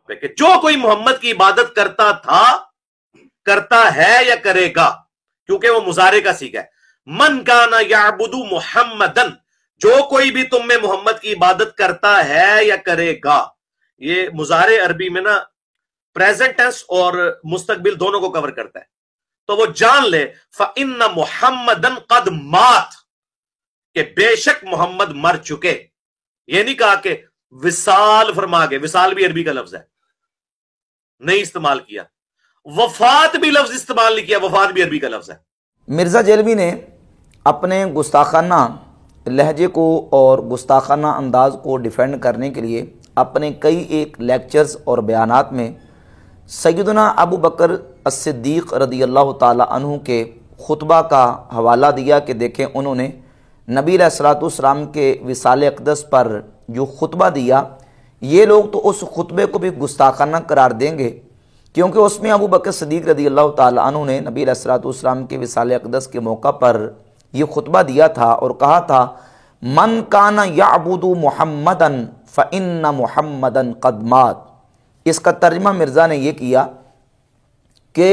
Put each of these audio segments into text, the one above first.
پہ کہ جو کوئی محمد کی عبادت کرتا تھا، کرتا ہے یا کرے گا، کیونکہ وہ مضارع کا صیغہ ہے. من کانا یعبد محمدن، جو کوئی بھی تم میں محمد کی عبادت کرتا ہے یا کرے گا. یہ مضارع عربی میں نا پریزنٹ ٹینس اور مستقبل دونوں کو کور کرتا ہے. تو وہ جان لے فَإِنَّ مُحَمَّدًا قَدْ مات، کہ بے شک محمد مر چکے. یہ نہیں کہا کہ وصال فرما گئے، وصال بھی عربی کا لفظ ہے، نہیں استعمال کیا. وفات بھی لفظ استعمال نہیں کیا، وفات بھی عربی کا لفظ ہے. مرزا جیلوی نے اپنے گستاخانہ لہجے کو اور گستاخانہ انداز کو ڈیفینڈ کرنے کے لیے اپنے کئی ایک لیکچرز اور بیانات میں سیدنا ابو بکر الصدیق رضی اللہ تعالی عنہ کے خطبہ کا حوالہ دیا کہ دیکھیں انہوں نے نبی علیہ الصلوۃ والسلام کے وصال اقدس پر جو خطبہ دیا، یہ لوگ تو اس خطبے کو بھی گستاخانہ قرار دیں گے، کیونکہ اس میں ابو بکر صدیق رضی اللہ تعالی عنہ نے نبی علیہ الصلوۃ والسلام کے وصال اقدس کے موقع پر یہ خطبہ دیا تھا اور کہا تھا من کان یعبد محمدا فإن محمدا قد مات. اس کا ترجمہ مرزا نے یہ کیا کہ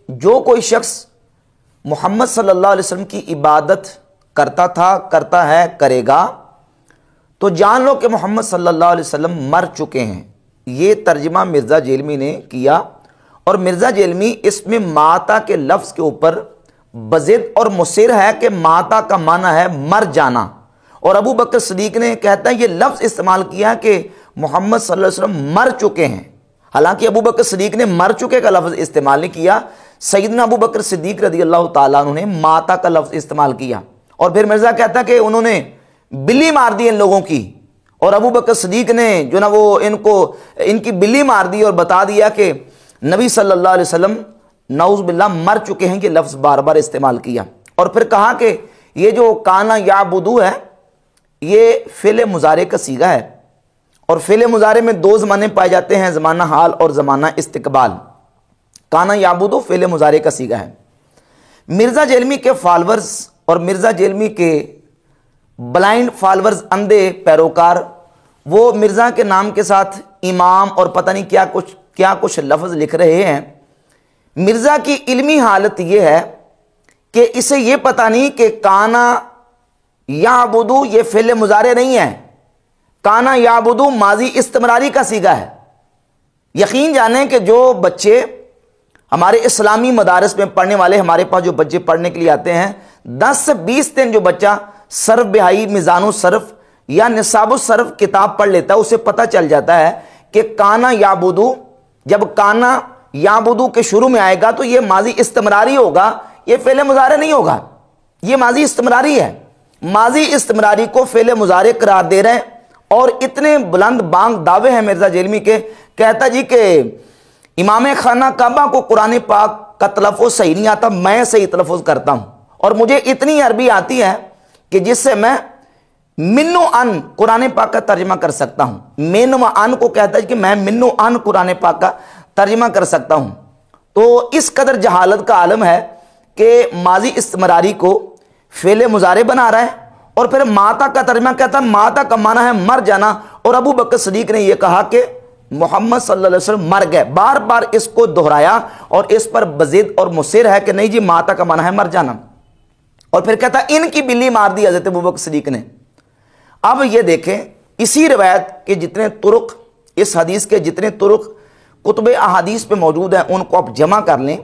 جو کوئی شخص محمد صلی اللہ علیہ وسلم کی عبادت کرتا تھا، کرتا ہے، کرے گا، تو جان لو کہ محمد صلی اللہ علیہ وسلم مر چکے ہیں. یہ ترجمہ مرزا جیلمی نے کیا، اور مرزا جیلمی اس میں ماتا کے لفظ کے اوپر بضد اور مصر ہے کہ ماتا کا معنی ہے مر جانا، اور ابو بکر صدیق نے کہتا ہے یہ لفظ استعمال کیا کہ محمد صلی اللہ علیہ وسلم مر چکے ہیں. حالانکہ ابو بکر صدیق نے مر چکے کا لفظ استعمال نہیں کیا، سیدنا ابو بکر صدیق رضی اللہ تعالیٰ عنہ نے ماتا کا لفظ استعمال کیا. اور پھر مرزا کہتا کہ انہوں نے بلی مار دی ان لوگوں کی، اور ابو بکر صدیق نے جو نا وہ ان کی بلی مار دی اور بتا دیا کہ نبی صلی اللہ علیہ وسلم نعوذ باللہ مر چکے ہیں. یہ لفظ بار بار استعمال کیا، اور پھر کہا کہ یہ جو کانا یعبدو ہے یہ فعل مضارع کا صیغہ ہے، اور فعل مضارع میں دو زمانے پائے جاتے ہیں، زمانہ حال اور زمانہ استقبال. کانا یعبدو فعل مضارع کا صیغہ ہے. مرزا جیلمی کے فالورز اور مرزا جیلمی کے بلائنڈ فالورز، اندھے پیروکار، وہ مرزا کے نام کے ساتھ امام اور پتہ نہیں کیا کچھ لفظ لکھ رہے ہیں. مرزا کی علمی حالت یہ ہے کہ اسے یہ پتہ نہیں کہ کانا یعبدو یہ فعل مضارع نہیں ہے، کانا یعبدو ماضی استمراری کا صیغہ ہے. یقین جانیں کہ جو بچے ہمارے اسلامی مدارس میں پڑھنے والے، ہمارے پاس جو بچے پڑھنے کے لیے آتے ہیں، 10 سے 20 دن جو بچہ صرف بہائی، میزان الصرف یا نصاب الصرف کتاب پڑھ لیتا ہے، اسے پتہ چل جاتا ہے کہ کانا یعبدو، جب کانا یعبدو کے شروع میں آئے گا تو یہ ماضی استمراری ہوگا، یہ فعل مضارع نہیں ہوگا، یہ ماضی استمراری ہے. ماضی استمراری کو فعل مضارع قرار دے رہے ہیں، اور اتنے بلند بانگ دعوے ہیں مرزا جیلمی کے. کہتا جی کہ امام خانہ کعبہ کو قرآن پاک کا تلفظ صحیح نہیں آتا، میں صحیح تلفظ کرتا ہوں، اور مجھے اتنی عربی آتی ہے کہ جس سے میں منو ان قرآن پاک کا ترجمہ کر سکتا ہوں. مین و ان کو کہتا ہے کہ میں منو ان قرآن پاک کا ترجمہ کر سکتا ہوں. تو اس قدر جہالت کا عالم ہے کہ ماضی استمراری کو فعل مضارع بنا رہا ہے، اور پھر ماتا کا ترجمہ کہتا ہے ماتا کا معنی ہے مر جانا. اور ابو بکر صدیق نے یہ کہا کہ محمد صلی اللہ علیہ وسلم مر گئے، بار بار اس کو دہرایا، اور اس پر بضد اور مصر ہے کہ نہیں جی ماتا کا معنی ہے مر جانا. اور پھر کہتا ان کی بلی مار دی حضرت ابو بکر صدیق نے. اب یہ دیکھیں اسی روایت کے جتنے طرق، اس حدیث کے جتنے طرق کتب احادیث پہ موجود ہیں، ان کو آپ جمع کر لیں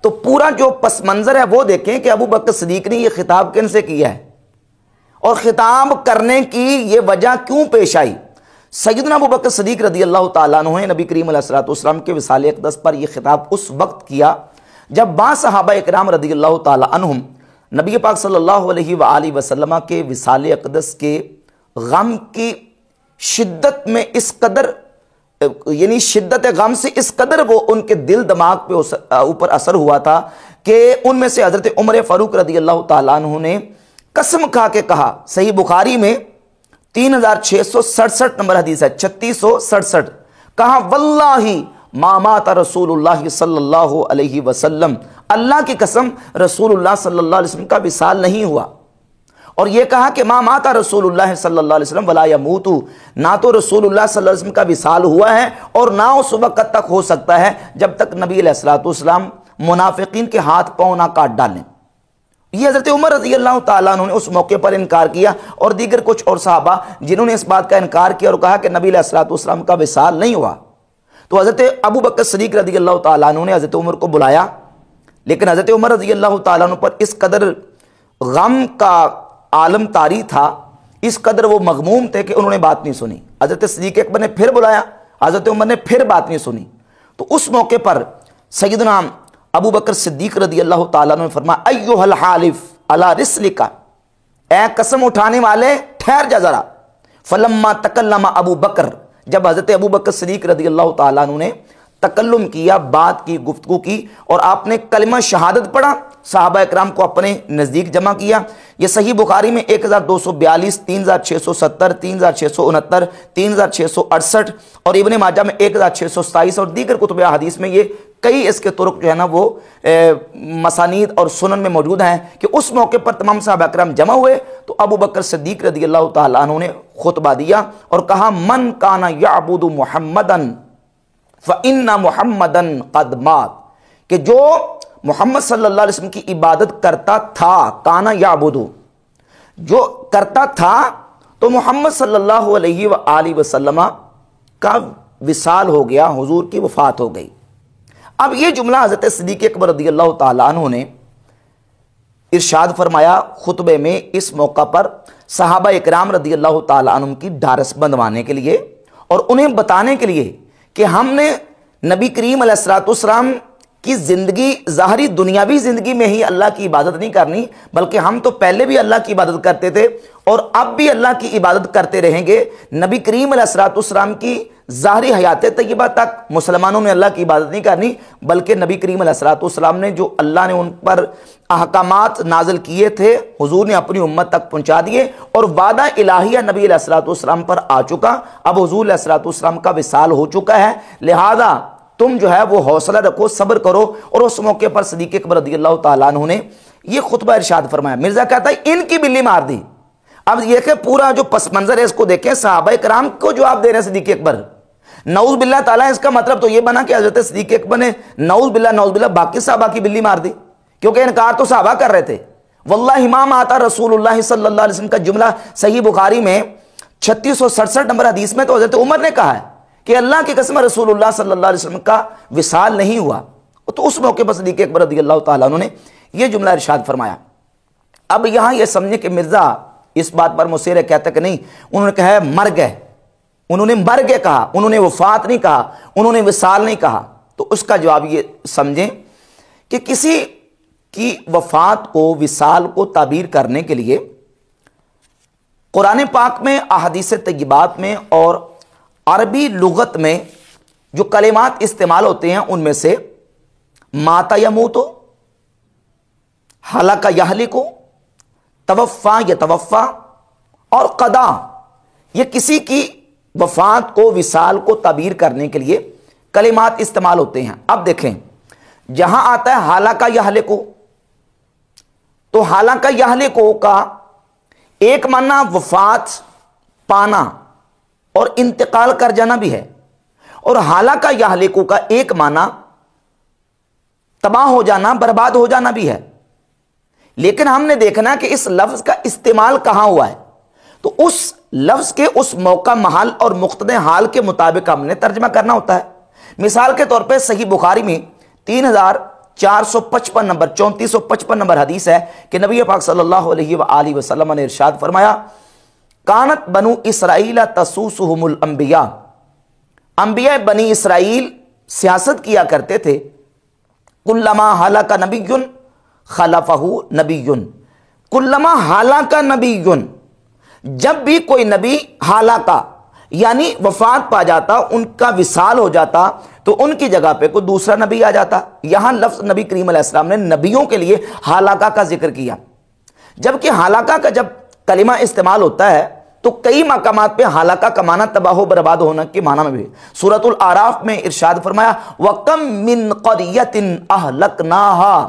تو پورا جو پس منظر ہے وہ دیکھیں کہ ابو بکر صدیق نے یہ خطاب کن سے کیا ہے، اور خطاب کرنے کی یہ وجہ کیوں پیش آئی. سیدنا ابو بکر صدیق رضی اللہ تعالیٰ عنہ نبی کریم علیہ الصلوۃ والسلام کے وصال اقدس پر یہ خطاب اس وقت کیا جب بعض صحابہ اکرام رضی اللہ تعالیٰ عنہم نبی پاک صلی اللہ علیہ وآلہ وسلم کے وصال اقدس کے غم کی شدت میں اس قدر، یعنی شدت غم سے اس قدر وہ ان کے دل دماغ پہ اوپر اثر ہوا تھا کہ ان میں سے حضرت عمر فاروق رضی اللہ تعالیٰ عنہ نے قسم کھا کے کہا، صحیح بخاری میں 3667 نمبر حدیث ہے، 3667، کہا واللہ ما مات رسول اللہ صلی اللہ علیہ وسلم، اللہ کی قسم رسول اللہ صلی اللہ علیہ وسلم کا وصال نہیں ہوا. اور یہ کہا کہ ما مات رسول اللہ صلی اللہ علیہ وسلم ولا یموت، نہ تو رسول اللہ صلی اللہ علیہ وسلم کا وصال ہوا ہے اور نہ اس وقت تک ہو سکتا ہے جب تک نبی علیہ الصلوۃ والسلام منافقین کے ہاتھ پاؤں نہ کاٹ ڈالیں۔ یہ حضرت عمر رضی اللہ تعالیٰ عنہ نے اس موقع پر انکار کیا، اور دیگر کچھ اور صحابہ جنہوں نے اس بات کا انکار کیا اور کہا کہ نبی علیہ الصلوۃ والسلام کا وصال نہیں ہوا۔ تو حضرت ابو بکر صدیق رضی اللہ تعالیٰ عنہ نے حضرت عمر کو بلایا، لیکن حضرت عمر رضی اللہ تعالیٰ عنہ پر اس قدر غم کا عالم طاری تھا، اس قدر وہ مغموم تھے کہ انہوں نے بات نہیں سنی۔ حضرت صدیق اکبر نے پھر بلایا، حضرت عمر نے پھر بات نہیں سنی۔ تو اس موقع پر سیدنا ابو بکر صدیق رضی اللہ تعالیٰ عنہ نے فرمایا ایھا الحالف علی رسلک، اے قسم اٹھانے والے ٹھہر جا ذرا۔ فلما تکلم ابو بکر، جب حضرت ابو بکر صدیق رضی اللہ تعالیٰ عنہ نے تکلم کیا، بات کی، گفتگو کی، اور آپ نے کلمہ شہادت پڑھا، صحابہ اکرام کو اپنے نزدیک جمع کیا۔ یہ صحیح بخاری میں 1242، 3670، 3669، 3668 اور ابن ماجہ میں 1627 اور دیگر کتب احادیث میں یہ کئی اس کے طرق جو ہے نا وہ مسانید اور سنن میں موجود ہیں کہ اس موقع پر تمام صحابہ اکرام جمع ہوئے تو ابو بکر صدیق رضی اللہ تعالیٰ عنہ نے خطبہ دیا اور کہا من کان یعبد محمدا فإن محمدا قد مات، کہ جو محمد صلی اللہ علیہ وسلم کی عبادت کرتا تھا، کانا یعبدو، جو کرتا تھا، تو محمد صلی اللہ علیہ وآلہ وسلم کا وصال ہو گیا، حضور کی وفات ہو گئی۔ اب یہ جملہ حضرت صدیق اکبر رضی اللہ تعالیٰ عنہ نے ارشاد فرمایا خطبے میں اس موقع پر صحابہ اکرام رضی اللہ تعالیٰ عنہ کی ڈھارس بندھوانے کے لیے اور انہیں بتانے کے لیے کہ ہم نے نبی کریم علیہ الصلوۃ والسلام کی زندگی، ظاہری دنیاوی زندگی میں ہی اللہ کی عبادت نہیں کرنی، بلکہ ہم تو پہلے بھی اللہ کی عبادت کرتے تھے اور اب بھی اللہ کی عبادت کرتے رہیں گے۔ نبی کریم علیہ الصلوۃ والسلام کی ظاہری حیات طیبہ تک مسلمانوں نے اللہ کی عبادت نہیں کرنی، بلکہ نبی کریم علیہ الصلوۃ والسلام نے جو اللہ نے ان پر احکامات نازل کیے تھے حضور نے اپنی امت تک پہنچا دیے، اور وعدہ الہیہ نبی علیہ الصلوۃ والسلام پر آ چکا۔ اب حضور علیہ الصلوۃ والسلام کا وصال ہو چکا ہے، لہذا تم جو ہے وہ حوصلہ رکھو، صبر کرو۔ اور اس موقع پر صدیق اکبر رضی اللہ تعالیٰ عنہ نے یہ خطبہ ارشاد فرمایا۔ مرزا کہتا ہے ان کی بلی مار دی۔ اب یہ کہ پورا جو پس منظر ہے اس کو دیکھیں، صحابہ کرام کو جواب دے رہے ہیں صدیق اکبر، نعوذ باللہ تعالیٰ، اس کا مطلب تو یہ بنا کہ حضرت صدیق اکبر نے نعوذ باللہ باقی صحابہ کی بلی مار دی، کیونکہ انکار تو صحابہ کر رہے تھے۔ واللہ ما مات رسول اللہ صلی اللہ علیہ وسلم کا جملہ صحیح بخاری میں 3667 نمبر حدیث میں تو حضرت عمر نے کہا ہے کہ اللہ کی قسم رسول اللہ صلی اللہ علیہ وسلم کا وصال نہیں ہوا۔ تو اس موقع پر صدیق اکبر رضی اللہ تعالیٰ عنہ نے یہ جملہ ارشاد فرمایا۔ اب یہاں یہ سمجھے کہ مرزا اس بات پر مصر ہے، کہتا کہ نہیں، انہوں نے کہا ہے مر گئے، انہوں نے مر گئے کہا، انہوں نے وفات نہیں کہا، انہوں نے وصال نہیں کہا۔ تو اس کا جواب یہ سمجھیں کہ کسی کی وفات کو، وصال کو تعبیر کرنے کے لیے قرآن پاک میں، احادیث طیبات میں اور عربی لغت میں جو کلمات استعمال ہوتے ہیں ان میں سے ماتا یموتو، ہلاک یہلکو، توفا یتوفا اور قضا، یہ کسی کی وفات کو، وصال کو تعبیر کرنے کے لیے کلمات استعمال ہوتے ہیں۔ اب دیکھیں جہاں آتا ہے ہلاک یہلکو، تو ہلاک یہلکو کا ایک معنی وفات پانا اور انتقال کر جانا بھی ہے، اور ہلاک یہلکو کا ایک معنی تباہ ہو جانا، برباد ہو جانا بھی ہے۔ لیکن ہم نے دیکھنا کہ اس لفظ کا استعمال کہاں ہوا ہے، تو اس لفظ کے اس موقع، محل اور مقتضی حال کے مطابق ہم نے ترجمہ کرنا ہوتا ہے۔ مثال کے طور پہ صحیح بخاری میں 3455 نمبر 3455 نمبر حدیث ہے کہ نبی پاک صلی اللہ علیہ وآلہ وسلم نے ارشاد فرمایا کانت بنو اسرائیل تسوسہم الانبیاء، انبیاء بنی اسرائیل سیاست کیا کرتے تھے، کلما ہلاک نبی خلفہ نبی، کلما ہلاک نبی، جب بھی کوئی نبی ہلاکا یعنی وفات پا جاتا، ان کا وصال ہو جاتا، تو ان کی جگہ پہ کوئی دوسرا نبی آ جاتا۔ یہاں لفظ نبی کریم علیہ السلام نے نبیوں کے لیے ہلاکا کا ذکر کیا، جبکہ ہلاکا کا جب کلمہ استعمال ہوتا ہے تو کئی مقامات پہ ہلاکا کا معنی تباہ و برباد ہونا کے معنی میں بھی۔ سورۃ الاعراف میں ارشاد فرمایا وَكَمْ مِنْ قَرْيَةٍ أَهْلَكْنَاهَا،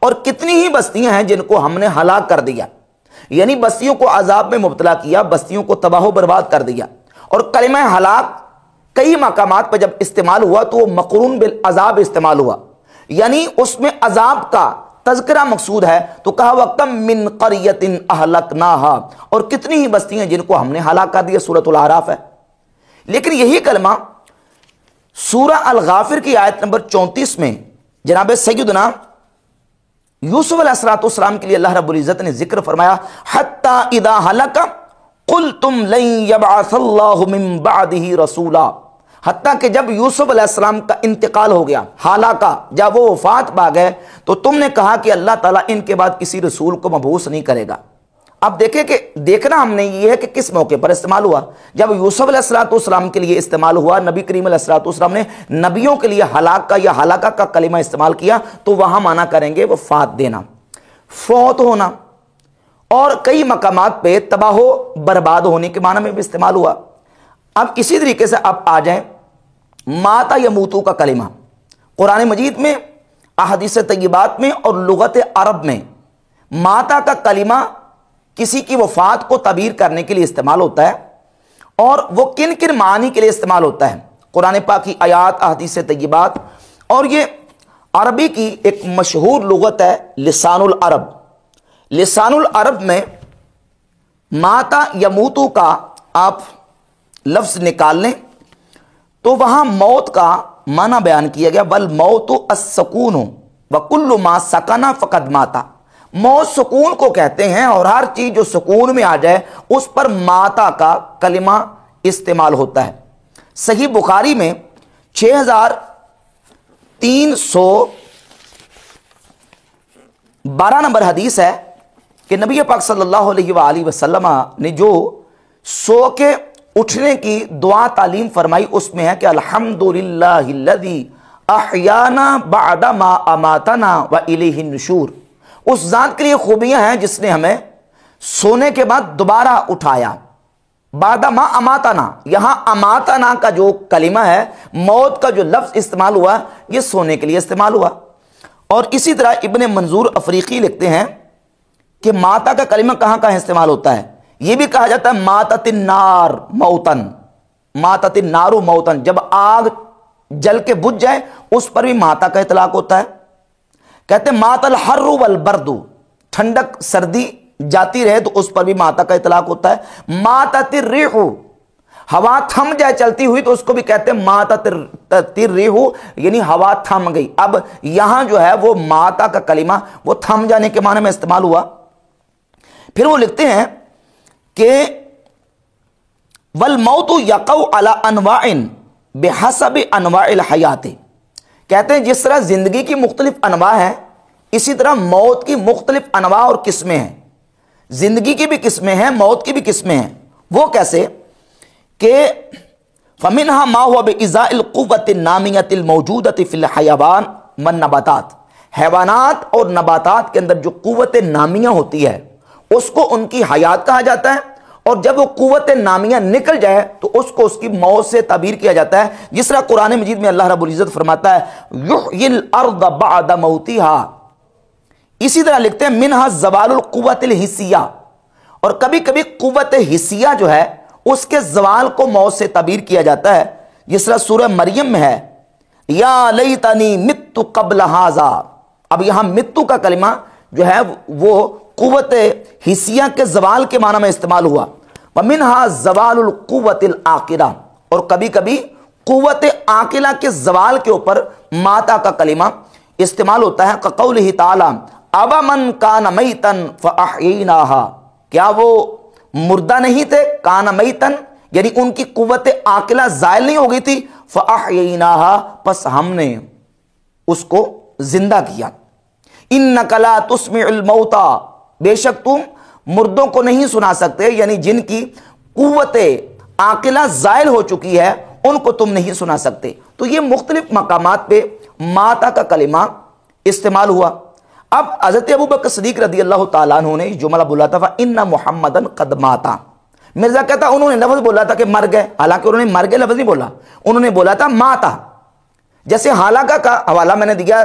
اور کتنی ہی بستیاں ہیں جن کو ہم نے ہلاک کر دیا۔ یعنی بستیوں کو عذاب میں مبتلا کیا، بستیوں کو تباہ و برباد کر دیا۔ اور کلمہ ہلاک کئی مقامات پہ جب استعمال ہوا تو وہ مقرون بالعذاب استعمال ہوا، یعنی اس میں عذاب کا تذکرہ مقصود ہے، تو کہا وَكَمْ مِنْ قَرْيَةٍ أَهْلَكْنَاهَا، اور کتنی ہی بستی ہیں جن کو ہم نے ہلاک کر دیا، سورۃ الاعراف ہے۔ لیکن یہی کلمہ سورہ الغافر کی آیت نمبر 34 میں جناب سیدنا یوسف علیہ السلام کے لیے اللہ رب العزت نے ذکر فرمایا حَتَّى إِذَا هَلَكَ قُلْتُمْ لَن يَبْعَثَ اللَّهُ مِن بَعْدِهِ رَسُولًا، حتیٰ کہ جب یوسف علیہ السلام کا انتقال ہو گیا، ہلاکا، جب وہ وفات پا گئے، تو تم نے کہا کہ اللہ تعالیٰ ان کے بعد کسی رسول کو مبعوث نہیں کرے گا۔ اب دیکھیں کہ دیکھنا ہم نے یہ ہے کہ کس موقع پر استعمال ہوا، جب یوسف علیہ السلام کے لیے استعمال ہوا، نبی کریم علیہ السلام نے نبیوں کے لیے ہلاک کا یا ہلاکہ کا کلمہ استعمال کیا، تو وہاں معنی کریں گے وفات دینا، فوت ہونا، اور کئی مقامات پہ تباہ و برباد ہونے کے معنی میں بھی استعمال ہوا۔ اب اسی طریقے سے اب آ جائیں ماتا یموتو کا کلمہ، قرآن مجید میں، احادیث طیبات میں اور لغت عرب میں ماتا کا کلمہ کسی کی وفات کو تعبیر کرنے کے لیے استعمال ہوتا ہے، اور وہ کن کن معنی کے لیے استعمال ہوتا ہے، قرآن پاک کی آیات، احادیث طیبات، اور یہ عربی کی ایک مشہور لغت ہے لسان العرب۔ لسان العرب میں ماتا یموتو کا آپ لفظ نکال لیں تو وہاں موت کا معنی بیان کیا گیا، والموت السکون وکل ما سکن فقد ماتا، موت سکون کو کہتے ہیں، اور ہر چیز جو سکون میں آ جائے اس پر ماتا کا کلمہ استعمال ہوتا ہے۔ صحیح بخاری میں 6312 نمبر حدیث ہے کہ نبی پاک صلی اللہ علیہ وآلہ وسلم نے جو سو کے اٹھنے کی دعا تعلیم فرمائی، اس میں ہے کہ الحمدللہ الذی احیانا بعد ما اماتنا والیہ النشور، اس ذات کے لیے خوبیاں ہیں جس نے ہمیں سونے کے بعد دوبارہ اٹھایا۔ بعد ما اماتنا، یہاں اماتنا کا جو کلمہ ہے، موت کا جو لفظ استعمال ہوا، یہ سونے کے لیے استعمال ہوا۔ اور اسی طرح ابن منظور افریقی لکھتے ہیں کہ ماتا کا کلمہ کہاں کہاں استعمال ہوتا ہے، یہ بھی کہا جاتا ہے ماتت النار موتن، ماتت النار موتن، جب آگ جل کے بجھ جائے اس پر بھی ماتا کا اطلاق ہوتا ہے۔ کہتے ہیں مات الحر والبرد، ٹھنڈک سردی جاتی رہے تو اس پر بھی ماتا کا اطلاق ہوتا ہے۔ ماتت الریح، ہوا تھم جائے چلتی ہوئی تو اس کو بھی کہتے ہیں ماتت الریح، یعنی ہوا تھم گئی۔ اب یہاں جو ہے وہ ماتا کا کلمہ وہ تھم جانے کے معنی میں استعمال ہوا۔ پھر وہ لکھتے ہیں کہ والموت یقع علی انواع بحسب انواع الحیات، کہتے ہیں جس طرح زندگی کی مختلف انواع ہیں، اسی طرح موت کی مختلف انواع اور قسمیں ہیں۔ زندگی کی بھی قسمیں ہیں، موت کی بھی قسمیں ہیں۔ وہ کیسے کہ فمنها ما هو بإزاء القوة النامية الموجودة في الحيوان والنباتات، حیوانات اور نباتات کے اندر جو قوت نامیہ ہوتی ہے اس کو ان کی حیات کہا جاتا ہے، اور جب وہ قوت نامیہ نکل جائے تو اس کو اس کی موت سے تعبیر کیا جاتا ہے، جس طرح قرآن مجید میں اللہ رب العزت فرماتا ہے یحیی الارض بعد موتها۔ اسی طرح لکھتے ہیں منها زوال القوت الحسیہ، اور کبھی کبھی قوت حسیہ جو ہے اس کے زوال کو موت سے تعبیر کیا جاتا ہے، جس طرح سورہ مریم میں ہے یا لیتنی مت قبل ھذا۔ اب یہاں متو کا کلمہ جو ہے وہ قوت حسیہ کے زوال کے معنی میں استعمال ہوا۔ ومنها زوال القوت العاقلہ، اور کبھی کبھی قوت عاقلہ کے زوال کے اوپر ماتا کا کلمہ استعمال ہوتا ہے، کقولہ تعالی اومن کان میتا فاحییناها، کیا وہ مردہ نہیں تھے، کان میتن یعنی ان کی قوت عاقلہ زائل نہیں ہو گئی تھی، فاحییناها پس ہم نے اس کو زندہ کیا۔ انک لا تسمع الموتى، بے شک تم مردوں کو نہیں سنا سکتے، یعنی جن کی قوت عاقلہ زائل ہو چکی ہے ان کو تم نہیں سنا سکتے۔ تو یہ مختلف مقامات پہ ماتا کا کلمہ استعمال ہوا۔ اب حضرت ابوبکر صدیق رضی اللہ تعالیٰ عنہ نے جملہ بولا تھا فَإِنَّ مُحَمَّدًا قَدْ مَاتَ، مرزا کہتا انہوں نے لفظ بولا تھا کہ مر گئے، حالانکہ انہوں نے مر گئے لفظ نہیں بولا، انہوں نے بولا تھا ماتا۔ جیسے حالانکہ کا حوالہ میں نے دیا